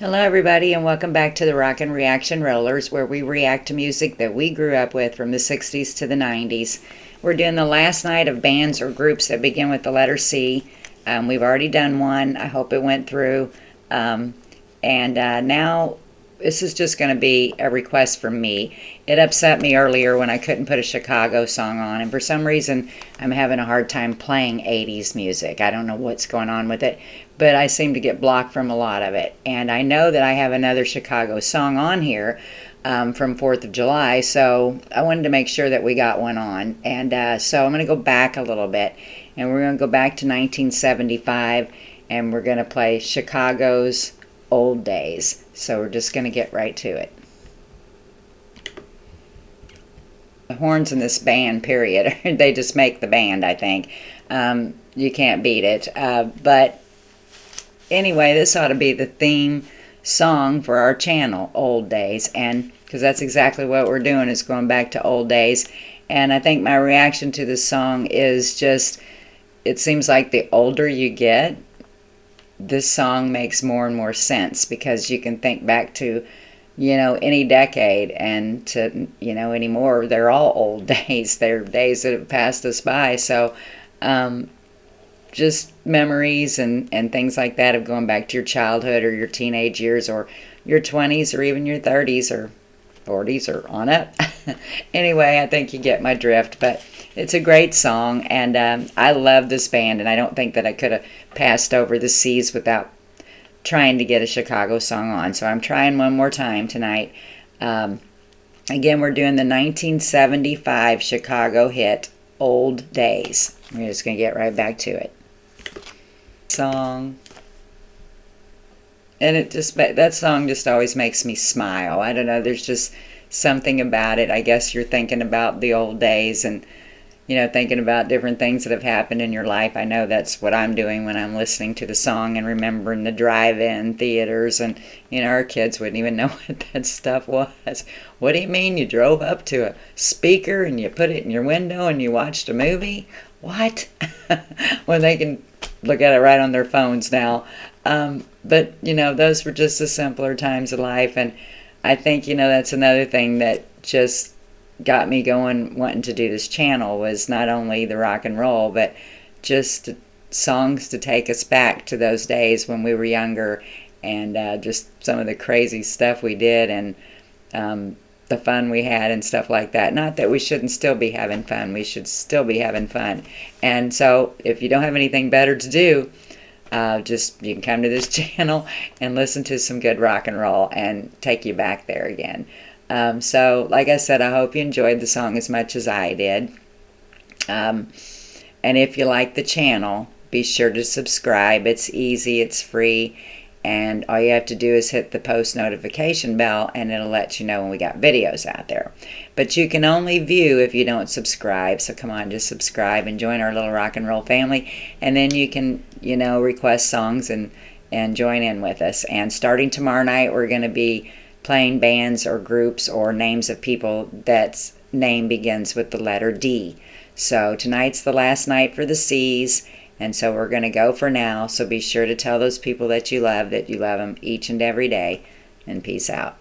Hello, everybody, and welcome back to the Rockin' Reaction Rollers, where we react to music that we grew up with from the 60s to the 90s. We're doing the last night of bands or groups that begin with the letter C. We've already done one. I hope it went through. Now this is just going to be a request from me. It upset me earlier when I couldn't put a Chicago song on, and for some reason I'm having a hard time playing 80s music. I don't know what's going on with it, but I seem to get blocked from a lot of it. And I know that I have another Chicago song on here from 4th of July, so I wanted to make sure that we got one on. And so I'm going to go back a little bit, and we're going to go back to 1975, and we're going to play Chicago's Old Days. So we're just going to get right to it. The horns in this band, period, they just make the band, I think. You can't beat it. But anyway, this ought to be the theme song for our channel, Old Days, and because that's exactly what we're doing, is going back to old days. And I think my reaction to this song is just, it seems like the older you get, this song makes more and more sense, because you can think back to, any decade, and to, anymore, they're all old days. They're days that have passed us by. So just memories and things like that of going back to your childhood or your teenage years or your 20s or even your 30s or 40s or on up. Anyway, I think you get my drift, but it's a great song, and I love this band, and I don't think that I could have passed over the seas without trying to get a Chicago song on. So I'm trying one more time tonight. Again, we're doing the 1975 Chicago hit, Old Days. We're just going to get right back to it. Song. And that song just always makes me smile. I don't know, there's just something about it. I guess you're thinking about the old days and, thinking about different things that have happened in your life. I know that's what I'm doing when I'm listening to the song and remembering the drive-in theaters. And, our kids wouldn't even know what that stuff was. What do you mean you drove up to a speaker and you put it in your window and you watched a movie? What? Well, they can look at it right on their phones now. But, those were just the simpler times of life. And I think, that's another thing that just got me going, wanting to do this channel, was not only the rock and roll, but just songs to take us back to those days when we were younger, and just some of the crazy stuff we did, and the fun we had and stuff like that. Not that we shouldn't still be having fun. We should still be having fun. And so if you don't have anything better to do, you can come to this channel and listen to some good rock and roll and take you back there again. So like I said, I hope you enjoyed the song as much as I did. And if you like the channel, be sure to subscribe. It's easy, it's free, and all you have to do is hit the post notification bell, and it'll let you know when we got videos out there. But you can only view if you don't subscribe, so come on, just subscribe and join our little rock and roll family, and then you can, request songs and join in with us. And starting tomorrow night, we're going to be playing bands or groups or names of people that's name begins with the letter D. So tonight's the last night for the C's, and so we're going to go for now. So be sure to tell those people that you love them each and every day, and peace out.